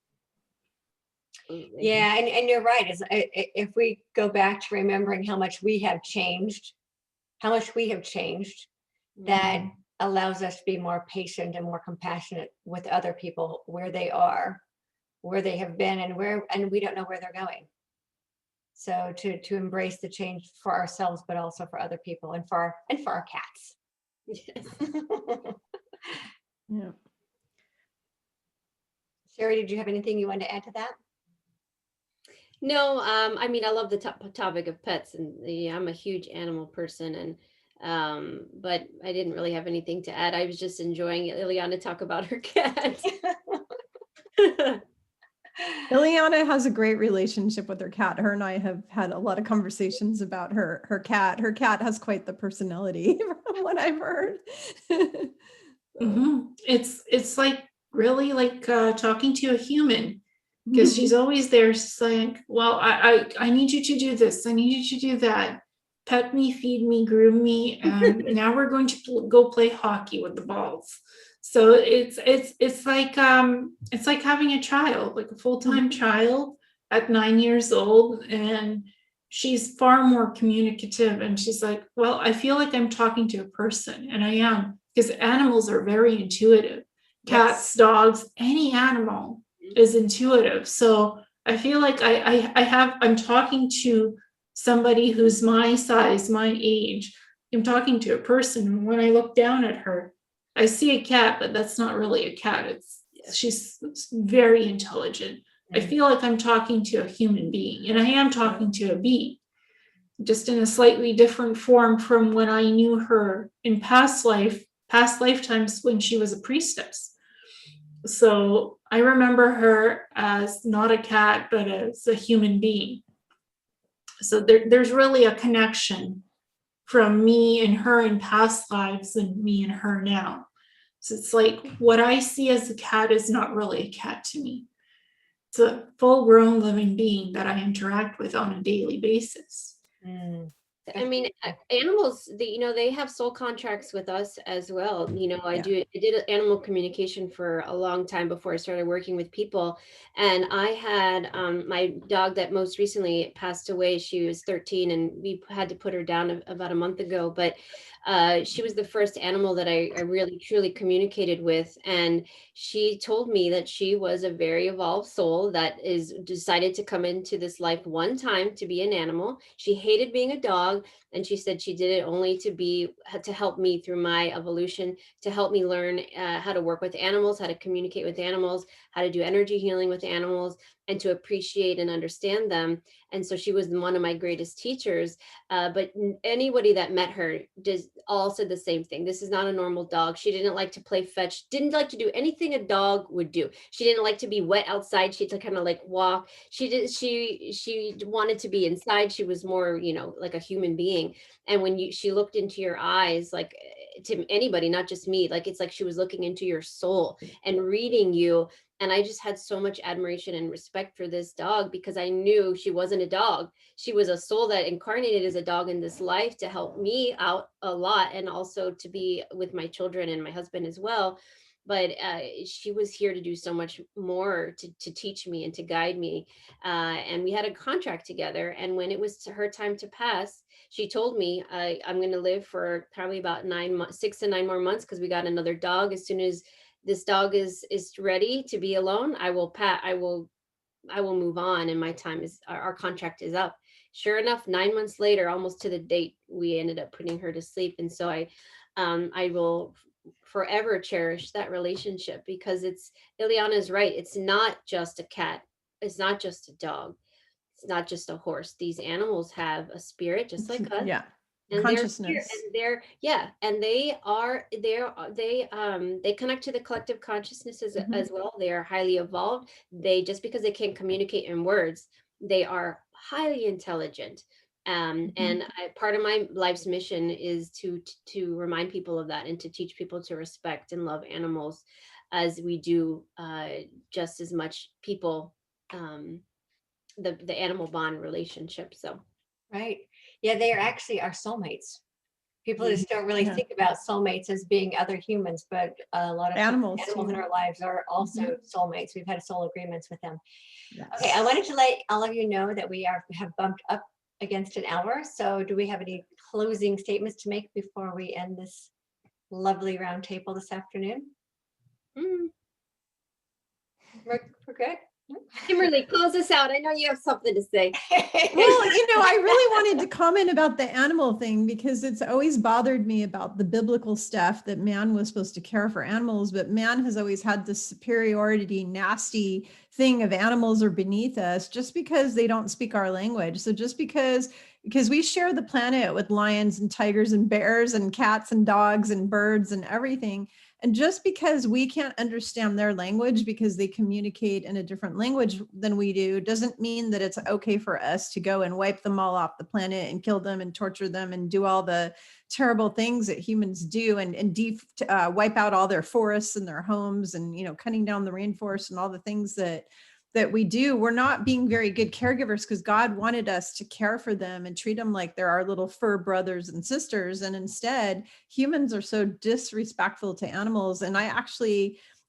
Yeah, and you're right. If we go back to remembering how much we have changed, that allows us to be more patient and more compassionate with other people, where they are, where they have been, and we don't know where they're going. So to embrace the change for ourselves, but also for other people, and for our cats. Yes. Yeah. Sherri, did you have anything you wanted to add to that? No, I mean, I love the topic of pets, and I'm a huge animal person, and but I didn't really have anything to add. I was just enjoying Ileana talk about her cat. Ileana has a great relationship with her cat. Her and I have had a lot of conversations about her cat. Her cat has quite the personality, from what I've heard. It's like really like talking to a human, because she's always there saying, well, I need you to do this, I need you to do that, pet me, feed me, groom me, and now we're going to go play hockey with the balls. So it's like having a child, like a full-time child at 9 years old, and she's far more communicative, and she's like, well, I feel like I'm talking to a person, and I am, because animals are very intuitive. Cats, dogs, any animal is intuitive. So I feel like I'm talking to somebody who's my size, my age. I'm talking to a person. And when I look down at her, I see a cat, but that's not really a cat. She's very intelligent. I feel like I'm talking to a human being, and I am talking to a being, just in a slightly different form from when I knew her in past lifetimes when she was a priestess. So I remember her as not a cat, but as a human being. So there's really a connection from me and her in past lives and me and her now. So it's like what I see as a cat is not really a cat to me. It's a full-grown living being that I interact with on a daily basis. I mean, animals, they have soul contracts with us as well. I did animal communication for a long time before I started working with people. And I had my dog that most recently passed away. She was 13 and we had to put her down about a month ago. But she was the first animal that I really truly communicated with. And she told me that she was a very evolved soul that is decided to come into this life one time to be an animal. She hated being a dog. And she said she did it only to help me through my evolution, to help me learn how to work with animals, how to communicate with animals, how to do energy healing with animals, and to appreciate and understand them. And so she was one of my greatest teachers. But anybody that met her all said the same thing. This is not a normal dog. She didn't like to play fetch, didn't like to do anything a dog would do. She didn't like to be wet outside. She had to kind of like walk. She wanted to be inside. She was more, like a human being. And when she looked into your eyes, like to anybody, not just me, like it's like she was looking into your soul and reading you. And I just had so much admiration and respect for this dog because I knew she wasn't a dog. She was a soul that incarnated as a dog in this life to help me out a lot and also to be with my children and my husband as well. But she was here to do so much more to teach me and to guide me. And we had a contract together. And when it was her time to pass, she told me, I'm going to live for probably about 6 to 9 more months because we got another dog. As soon as this dog is ready to be alone, I will move on, and my time is our contract is up. Sure enough, 9 months later, almost to the date, we ended up putting her to sleep. And so I will forever cherish that relationship because Ileana is right. It's not just a cat. It's not just a dog. It's not just a horse. These animals have a spirit just like us. Yeah. And Consciousness. they connect to the collective consciousness as well. They are highly evolved. Just because they can't communicate in words, they are highly intelligent. And part of my life's mission is to remind people of that and to teach people to respect and love animals as we do just as much people, the animal bond relationship. So. Right. Yeah, they are actually our soulmates. People just don't really think about soulmates as being other humans, but a lot of Animals in our lives are also soulmates. We've had soul agreements with them. Yes. Okay, I wanted to let all of you know that we have bumped up against an hour. So do we have any closing statements to make before we end this lovely roundtable this afternoon? We're good? Kimberly, close us out. I know you have something to say. Well, I really wanted to comment about the animal thing because it's always bothered me about the biblical stuff that man was supposed to care for animals, but man has always had this superiority, nasty thing of animals are beneath us just because they don't speak our language. So just because we share the planet with lions and tigers and bears and cats and dogs and birds and everything. And just because we can't understand their language because they communicate in a different language than we do, doesn't mean that it's okay for us to go and wipe them all off the planet and kill them and torture them and do all the terrible things that humans do and wipe out all their forests and their homes and, cutting down the rainforest and all the things that we do. We're not being very good caregivers because God wanted us to care for them and treat them like they're our little fur brothers and sisters. And instead, humans are so disrespectful to animals. And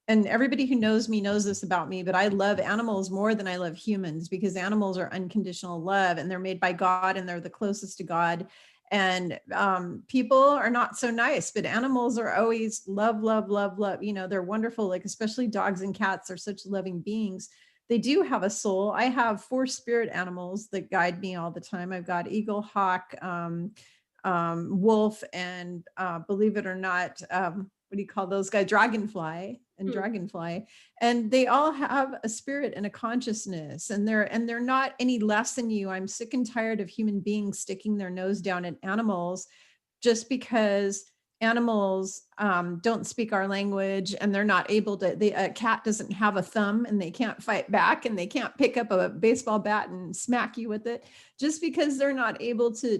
and everybody who knows me knows this about me, but I love animals more than I love humans because animals are unconditional love and they're made by God and they're the closest to God. And people are not so nice, but animals are always love, love, love, love. They're wonderful, like especially dogs and cats are such loving beings. They do have a soul. I have 4 spirit animals that guide me all the time. I've got eagle, hawk, wolf, and believe it or not, what do you call those guys? Dragonfly and dragonfly. And they all have a spirit and a consciousness, and they're not any less than you. I'm sick and tired of human beings sticking their nose down at animals just because animals don't speak our language and they're not able to. A cat doesn't have a thumb and they can't fight back and they can't pick up a baseball bat and smack you with it. Just because they're not able to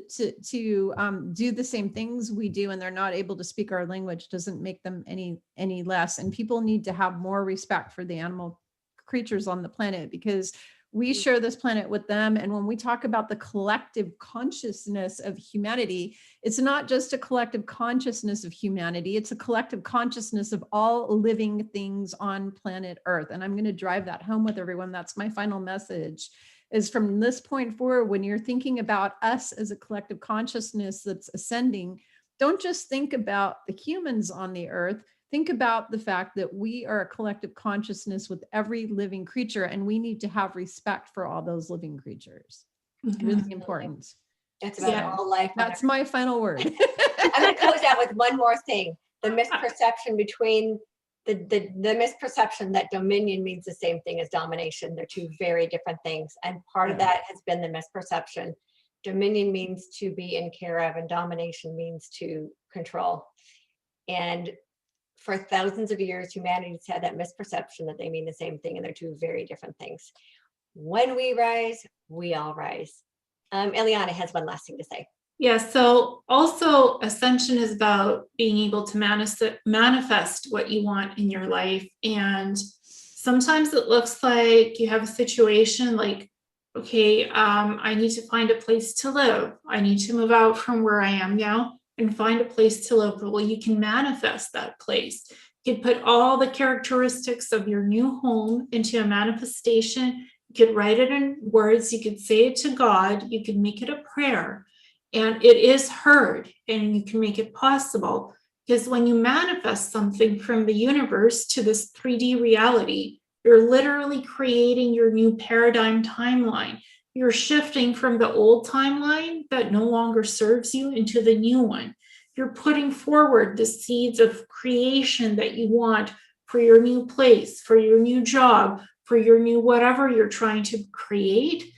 do the same things we do and they're not able to speak our language doesn't make them any less. And people need to have more respect for the animal creatures on the planet because We share this planet with them. And when we talk about the collective consciousness of humanity, it's not just a collective consciousness of humanity, it's a collective consciousness of all living things on planet Earth. And I'm going to drive that home with everyone. That's my final message, is from this point forward, when you're thinking about us as a collective consciousness that's ascending, don't just think about the humans on the earth. Think about the fact that we are a collective consciousness with every living creature, and we need to have respect for all those living creatures. It's really important. It's about Yeah. all life. That's my final word. I'm going to close out with one more thing. The misperception between the misperception that dominion means the same thing as domination. They're two very different things. And part of that has been the misperception. Dominion means to be in care of, and domination means to control. And for thousands of years, humanity's had that misperception that they mean the same thing, and they're two very different things. When we rise, we all rise. Ileana has one last thing to say. Yeah, so also Ascension is about being able to manifest what you want in your life. And sometimes it looks like you have a situation like, okay, I need to find a place to live. I need to move out from where I am now and find a place to live. Well, you can manifest that place. You can put all the characteristics of your new home into a manifestation. You could write it in words. You could say it to God. You could make it a prayer. And it is heard, and you can make it possible, because when you manifest something from the universe to this 3D reality, you're literally creating your new paradigm timeline. You're shifting from the old timeline that no longer serves you into the new one. You're putting forward the seeds of creation that you want for your new place, for your new job, for your new whatever you're trying to create.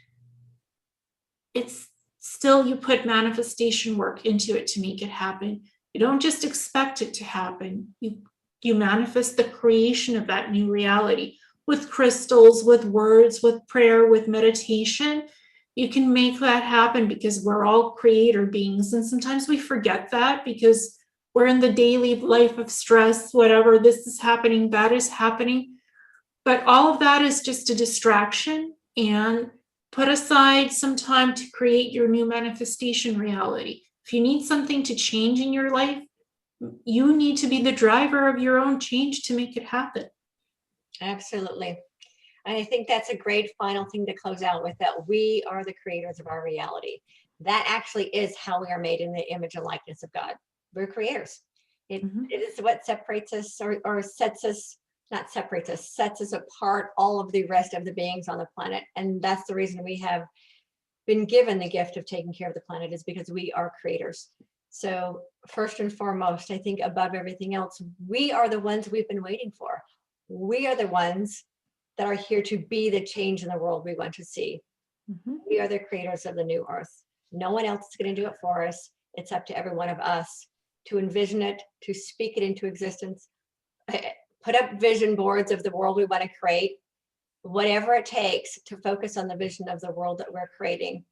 It's still, you put manifestation work into it to make it happen. You don't just expect it to happen. You manifest the creation of that new reality with crystals, with words, with prayer, with meditation. You can make that happen, because we're all creator beings. And sometimes we forget that because we're in the daily life of stress, whatever, this is happening, that is happening. But all of that is just a distraction, and put aside some time to create your new manifestation reality. If you need something to change in your life, you need to be the driver of your own change to make it happen. Absolutely. And I think that's a great final thing to close out with, that we are the creators of our reality. That actually is how we are made in the image and likeness of God. We're creators. It is what separates us, or sets us, not separates us, sets us apart, all of the rest of the beings on the planet. And that's the reason we have been given the gift of taking care of the planet, is because we are creators. So first and foremost, I think above everything else, we are the ones we've been waiting for. We are the ones that are here to be the change in the world we want to see. We are the creators of the new earth. No one else is going to do it for us. It's up to every one of us to envision it, to speak it into existence, put up vision boards of the world we want to create, whatever it takes to focus on the vision of the world that we're creating,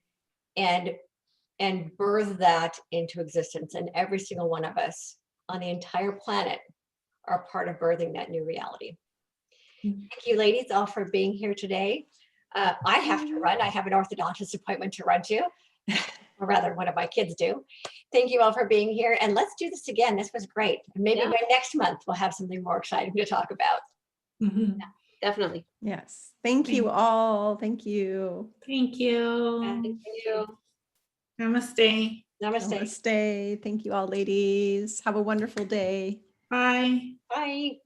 and birth that into existence. And every single one of us on the entire planet are part of birthing that new reality. Thank you, ladies, all for being here today. I have to run. I have an orthodontist appointment to run to, or rather one of my kids do. Thank you all for being here, and let's do this again. This was great. Maybe by next month, we'll have something more exciting to talk about. Yeah, definitely. Yes. Thank you all. Thank you. Thank you. Thank you. Namaste. Namaste. Namaste. Thank you all, ladies. Have a wonderful day. Bye. Bye.